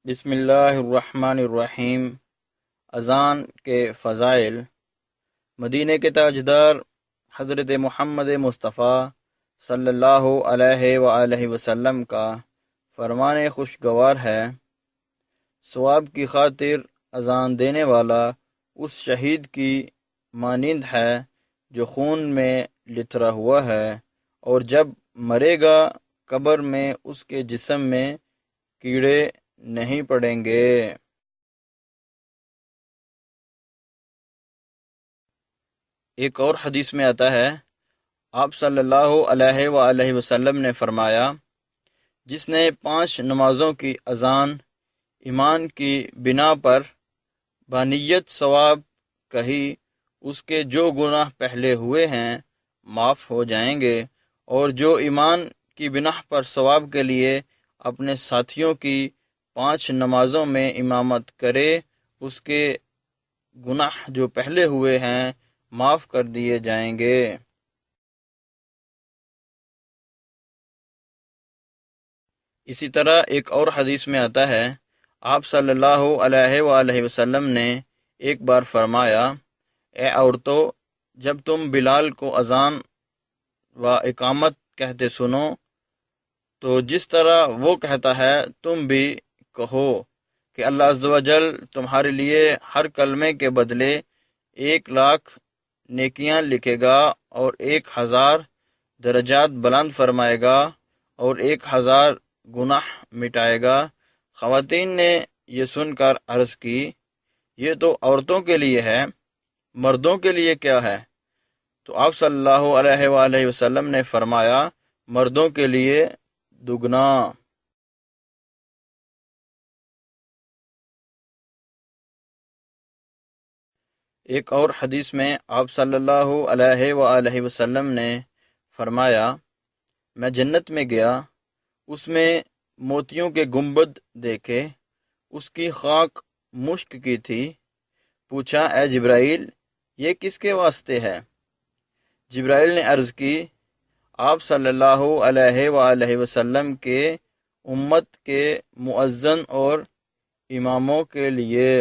بسم اللہ الرحمن الرحیم۔ اذان کے فضائل۔ مدینہ کے تاجدار حضرت محمد مصطفیٰ صلی اللہ علیہ وآلہ وسلم کا فرمان خوشگوار ہے، ثواب کی خاطر اذان دینے والا اس شہید کی مانند ہے جو خون میں لتھڑا ہوا ہے، اور جب مرے گا قبر میں اس کے جسم میں کیڑے نہیں پڑیں گے۔ ایک اور حدیث میں آتا ہے، آپ صلی اللہ علیہ وآلہ وسلم نے فرمایا، جس نے 5 نمازوں کی اذان ایمان کی بنا پر بانیت ثواب کہی، اس کے جو گناہ پہلے ہوئے ہیں معاف ہو جائیں گے، اور جو ایمان کی بنا پر ثواب کے لیے اپنے ساتھیوں کی 5 نمازوں میں امامت کرے، اس کے گناہ جو پہلے ہوئے ہیں معاف کر دیے جائیں گے۔ اسی طرح ایک اور حدیث میں آتا ہے، آپ صلی اللہ علیہ وآلہ وسلم نے ایک بار فرمایا، اے عورتوں، جب تم بلال کو اذان و اقامت کہتے سنو تو جس طرح وہ کہتا ہے تم بھی کہو کہ اللہ عز و جل تمہارے لیے ہر کلمے کے بدلے 1,00,000 نیکیاں لکھے گا، اور 1,000 درجات بلند فرمائے گا، اور 1,000 گناہ مٹائے گا۔ خواتین نے یہ سن کر عرض کی، یہ تو عورتوں کے لیے ہے، مردوں کے لیے کیا ہے؟ تو آپ صلی اللہ علیہ وآلہ وسلم نے فرمایا، مردوں کے لیے دگنا۔ ایک اور حدیث میں آپ صلی اللہ علیہ وآلہ وسلم نے فرمایا، میں جنت میں گیا، اس میں موتیوں کے گنبد دیکھے، اس کی خاک مشک کی تھی۔ پوچھا، اے جبرائیل، یہ کس کے واسطے ہے؟ جبرائیل نے عرض کی، آپ صلی اللہ علیہ وآلہ وسلم کے امت کے مؤذن اور اماموں کے لیے۔